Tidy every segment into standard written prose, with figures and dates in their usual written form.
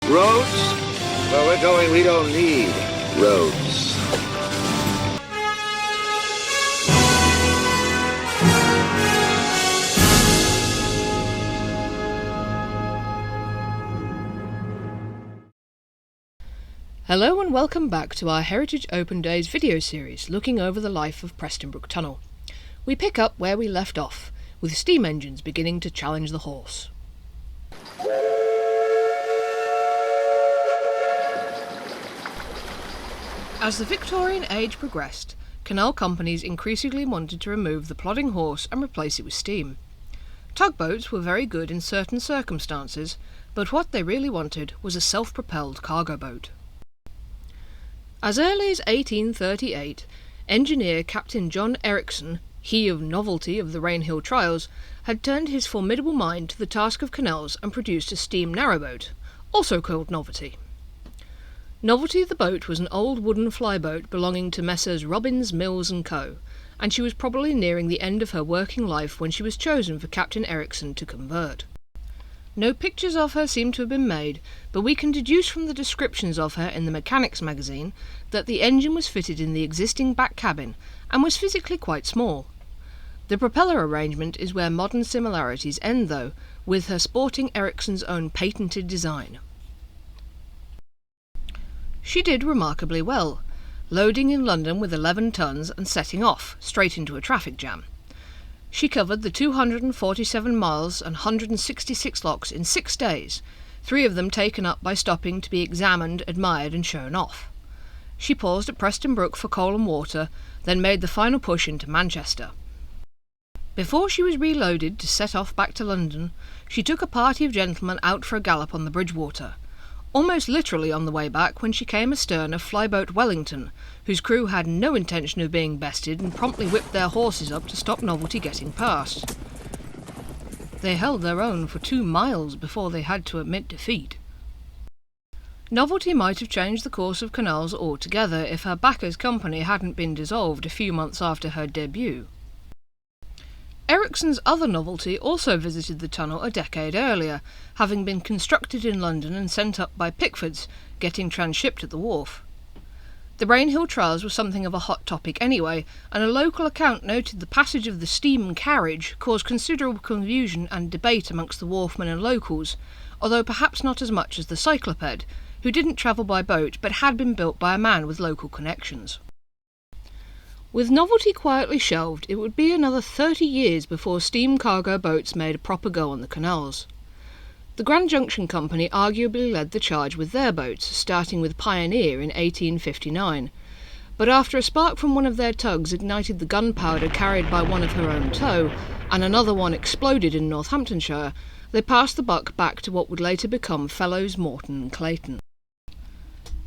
Roads? Where we're going, we don't need roads. Hello and welcome back to our Heritage Open Days video series looking over the life of Preston Brook Tunnel. We pick up where we left off, with steam engines beginning to challenge the horse. As the Victorian age progressed, canal companies increasingly wanted to remove the plodding horse and replace it with steam. Tugboats were very good in certain circumstances, but what they really wanted was a self-propelled cargo boat. As early as 1838, engineer Captain John Ericsson, he of Novelty of the Rainhill trials, had turned his formidable mind to the task of canals and produced a steam narrowboat, also called Novelty. Novelty the boat was an old wooden flyboat belonging to Messrs. Robbins, Mills and Co., and she was probably nearing the end of her working life when she was chosen for Captain Ericsson to convert. No pictures of her seem to have been made, but we can deduce from the descriptions of her in the Mechanics magazine that the engine was fitted in the existing back cabin and was physically quite small. The propeller arrangement is where modern similarities end though, with her sporting Ericsson's own patented design. She did remarkably well, loading in London with 11 tons and setting off, straight into a traffic jam. She covered the 247 miles and 166 locks in 6 days, 3 of them taken up by stopping to be examined, admired and shown off. She paused at Preston Brook for coal and water, then made the final push into Manchester. Before she was reloaded to set off back to London, she took a party of gentlemen out for a gallop on the Bridgewater, almost literally on the way back when she came astern of flyboat Wellington, whose crew had no intention of being bested and promptly whipped their horses up to stop Novelty getting past. They held their own for 2 miles before they had to admit defeat. Novelty might have changed the course of canals altogether if her backers' company hadn't been dissolved a few months after her debut. Ericsson's other Novelty also visited the tunnel a decade earlier, having been constructed in London and sent up by Pickford's, getting transshipped at the wharf. The Rainhill trials were something of a hot topic anyway, and a local account noted the passage of the steam carriage caused considerable confusion and debate amongst the wharfmen and locals, although perhaps not as much as the cycloped, who didn't travel by boat but had been built by a man with local connections. With Novelty quietly shelved, it would be another 30 years before steam cargo boats made a proper go on the canals. The Grand Junction Company arguably led the charge with their boats, starting with Pioneer in 1859, but after a spark from one of their tugs ignited the gunpowder carried by one of her own tow, and another one exploded in Northamptonshire, they passed the buck back to what would later become Fellows Morton and Clayton.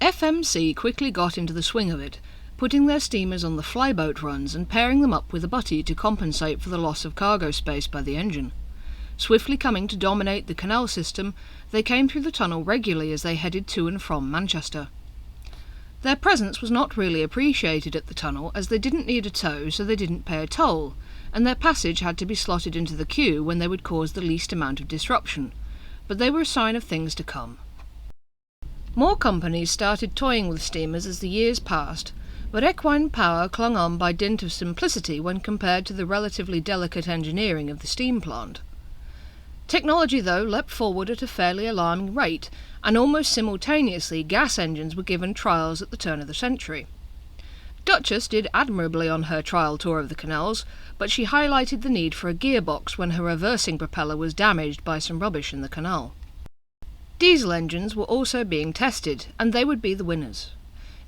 FMC quickly got into the swing of it, putting their steamers on the flyboat runs and pairing them up with a butty to compensate for the loss of cargo space by the engine. Swiftly coming to dominate the canal system, they came through the tunnel regularly as they headed to and from Manchester. Their presence was not really appreciated at the tunnel, as they didn't need a tow, so they didn't pay a toll, and their passage had to be slotted into the queue when they would cause the least amount of disruption, but they were a sign of things to come. More companies started toying with steamers as the years passed, but equine power clung on by dint of simplicity when compared to the relatively delicate engineering of the steam plant. Technology, though, leapt forward at a fairly alarming rate, and almost simultaneously gas engines were given trials at the turn of the century. Duchess did admirably on her trial tour of the canals, but she highlighted the need for a gearbox when her reversing propeller was damaged by some rubbish in the canal. Diesel engines were also being tested, and they would be the winners.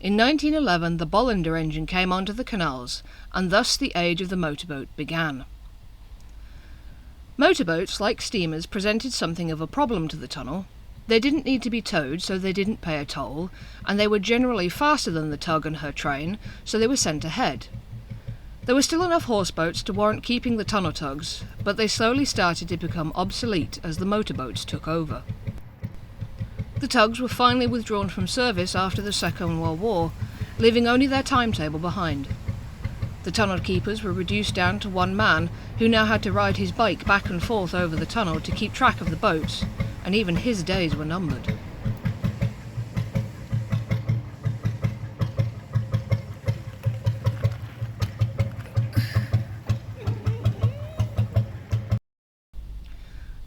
In 1911 the Bollinger engine came onto the canals, and thus the age of the motorboat began. Motorboats, like steamers, presented something of a problem to the tunnel. They didn't need to be towed, so they didn't pay a toll, and they were generally faster than the tug and her train, so they were sent ahead. There were still enough horseboats to warrant keeping the tunnel tugs, but they slowly started to become obsolete as the motorboats took over. The tugs were finally withdrawn from service after the Second World War, leaving only their timetable behind. The tunnel keepers were reduced down to one man, who now had to ride his bike back and forth over the tunnel to keep track of the boats, and even his days were numbered.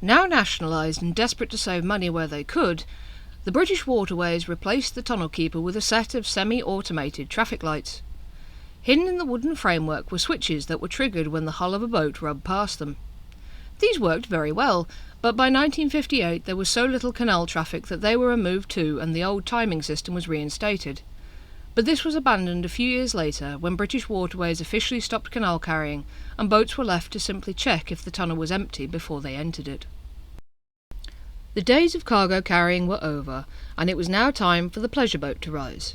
Now nationalised and desperate to save money where they could, the British Waterways replaced the tunnel keeper with a set of semi-automated traffic lights. Hidden in the wooden framework were switches that were triggered when the hull of a boat rubbed past them. These worked very well, but by 1958 there was so little canal traffic that they were removed too, and the old timing system was reinstated. But this was abandoned a few years later when British Waterways officially stopped canal carrying, and boats were left to simply check if the tunnel was empty before they entered it. The days of cargo carrying were over, and it was now time for the pleasure boat to rise.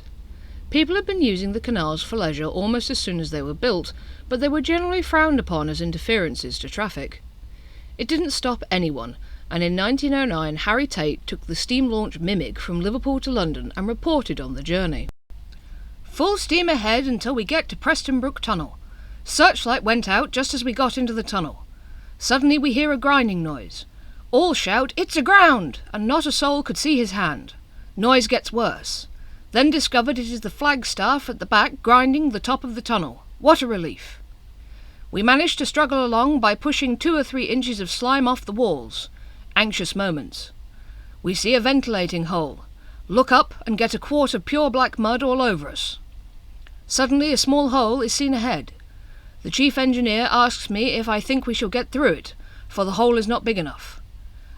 People had been using the canals for leisure almost as soon as they were built, but they were generally frowned upon as interferences to traffic. It didn't stop anyone, and in 1909 Harry Tate took the steam-launched Mimic from Liverpool to London and reported on the journey. "Full steam ahead until we get to Preston Brook tunnel. Searchlight went out just as we got into the tunnel. Suddenly we hear a grinding noise. All shout, 'It's aground!' and not a soul could see his hand. Noise gets worse. Then discovered it is the flagstaff at the back grinding the top of the tunnel. What a relief! We managed to struggle along by pushing 2 or 3 inches of slime off the walls. Anxious moments. We see a ventilating hole. Look up and get a quart of pure black mud all over us. Suddenly a small hole is seen ahead. The chief engineer asks me if I think we shall get through it, for the hole is not big enough.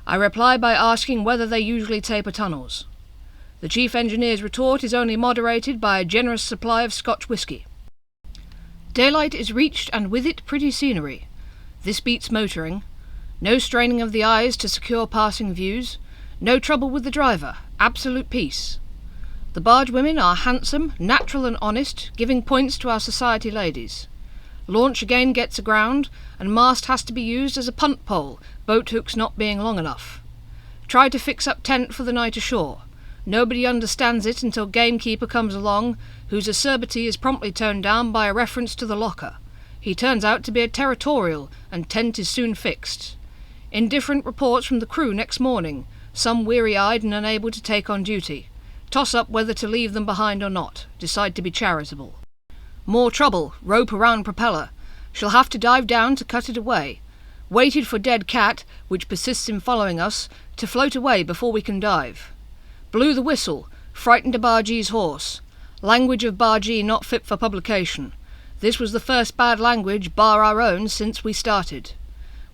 I reply by asking whether they usually taper tunnels. The chief engineer's retort is only moderated by a generous supply of Scotch whisky. Daylight is reached, and with it pretty scenery. This beats motoring. No straining of the eyes to secure passing views. No trouble with the driver. Absolute peace. The barge women are handsome, natural and honest, giving points to our society ladies. Launch again gets aground, and mast has to be used as a punt pole, boat hooks not being long enough. Try to fix up tent for the night ashore. Nobody understands it until gamekeeper comes along, whose acerbity is promptly toned down by a reference to the locker. He turns out to be a territorial, and tent is soon fixed. Indifferent reports from the crew next morning, some weary-eyed and unable to take on duty. Toss up whether to leave them behind or not. Decide to be charitable. More trouble. Rope around propeller. Shall have to dive down to cut it away. Waited for dead cat, which persists in following us, to float away before we can dive. Blew the whistle. Frightened a bargee's horse. Language of bargee not fit for publication. This was the first bad language, bar our own, since we started.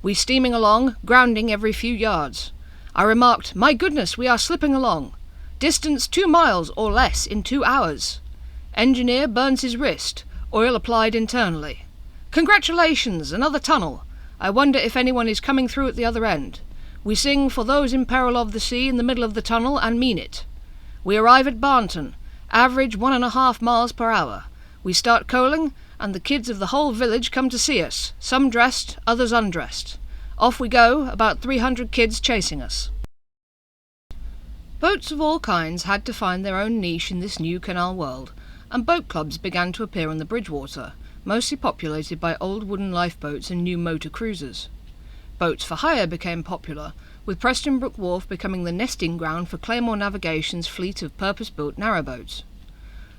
We steaming along, grounding every few yards. I remarked, "My goodness, we are slipping along. Distance 2 miles or less in 2 hours. Engineer burns his wrist. Oil applied internally. Congratulations, another tunnel. I wonder if anyone is coming through at the other end. We sing For Those in Peril of the Sea in the middle of the tunnel and mean it. We arrive at Barnton. Average 1.5 miles per hour. We start coaling, and the kids of the whole village come to see us, some dressed, others undressed. Off we go, about 300 kids chasing us." Boats of all kinds had to find their own niche in this new canal world, and boat clubs began to appear on the Bridgewater, mostly populated by old wooden lifeboats and new motor cruisers. Boats for hire became popular, with Preston Brook Wharf becoming the nesting ground for Claymore Navigation's fleet of purpose-built narrowboats.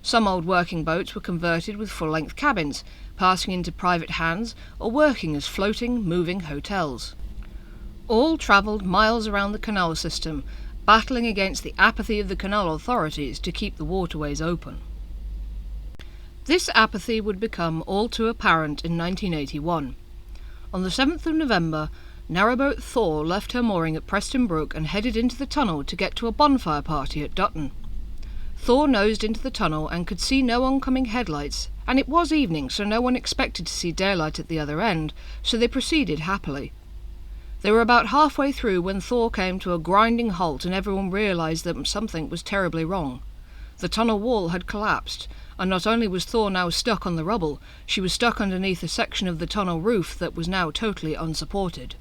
Some old working boats were converted with full-length cabins, passing into private hands or working as floating, moving hotels. All travelled miles around the canal system, battling against the apathy of the canal authorities to keep the waterways open. This apathy would become all too apparent in 1981. On the 7th of November, narrowboat Thor left her mooring at Preston Brook and headed into the tunnel to get to a bonfire party at Dutton. Thor nosed into the tunnel and could see no oncoming headlights, and it was evening, so no one expected to see daylight at the other end, so they proceeded happily. They were about halfway through when Thor came to a grinding halt and everyone realised that something was terribly wrong. The tunnel wall had collapsed, and not only was Thor now stuck on the rubble, she was stuck underneath a section of the tunnel roof that was now totally unsupported.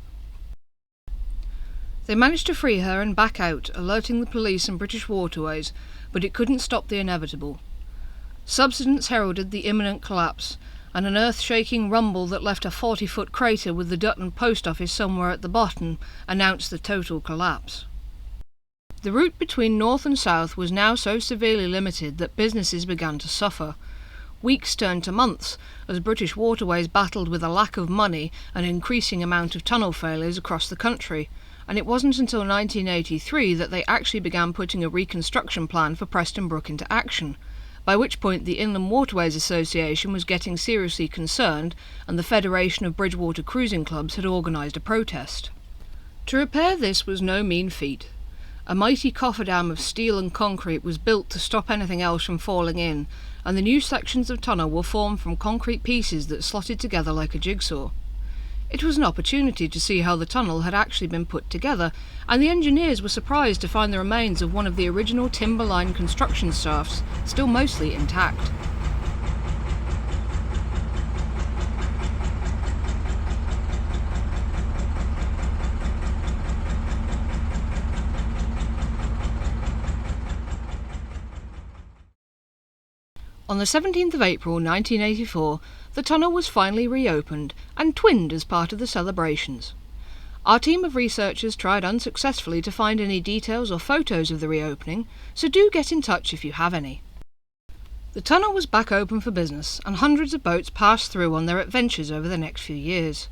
They managed to free her and back out, alerting the police and British Waterways, but it couldn't stop the inevitable. Subsidence heralded the imminent collapse, and an earth-shaking rumble that left a 40-foot crater with the Dutton post office somewhere at the bottom announced the total collapse. The route between north and south was now so severely limited that businesses began to suffer. Weeks turned to months as British Waterways battled with a lack of money and an increasing amount of tunnel failures across the country, and it wasn't until 1983 that they actually began putting a reconstruction plan for Preston Brook into action, by which point the Inland Waterways Association was getting seriously concerned, and the Federation of Bridgewater Cruising Clubs had organised a protest. To repair this was no mean feat. A mighty cofferdam of steel and concrete was built to stop anything else from falling in, and the new sections of tunnel were formed from concrete pieces that slotted together like a jigsaw. It was an opportunity to see how the tunnel had actually been put together, and the engineers were surprised to find the remains of one of the original timber-line construction shafts still mostly intact. On the 17th of April 1984, the tunnel was finally reopened and twinned as part of the celebrations. Our team of researchers tried unsuccessfully to find any details or photos of the reopening, so do get in touch if you have any. The tunnel was back open for business, and hundreds of boats passed through on their adventures over the next few years.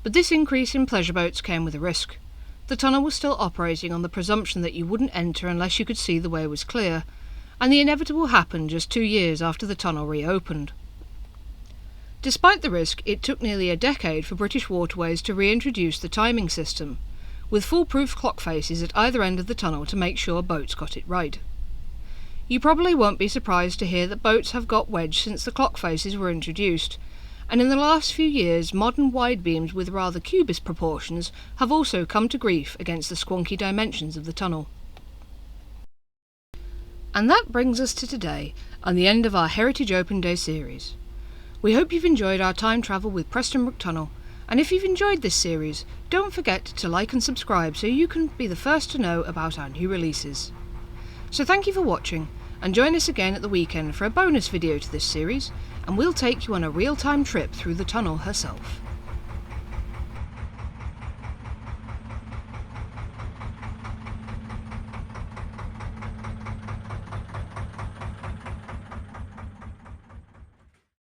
But this increase in pleasure boats came with a risk. The tunnel was still operating on the presumption that you wouldn't enter unless you could see the way was clear, and the inevitable happened just 2 years after the tunnel reopened. Despite the risk, it took nearly a decade for British Waterways to reintroduce the timing system, with foolproof clock faces at either end of the tunnel to make sure boats got it right. You probably won't be surprised to hear that boats have got wedged since the clock faces were introduced, and in the last few years modern wide beams with rather cubist proportions have also come to grief against the squonky dimensions of the tunnel. And that brings us to today, and the end of our Heritage Open Day series. We hope you've enjoyed our time travel with Preston Brook Tunnel, and if you've enjoyed this series, don't forget to like and subscribe so you can be the first to know about our new releases. So thank you for watching, and join us again at the weekend for a bonus video to this series, and we'll take you on a real-time trip through the tunnel herself.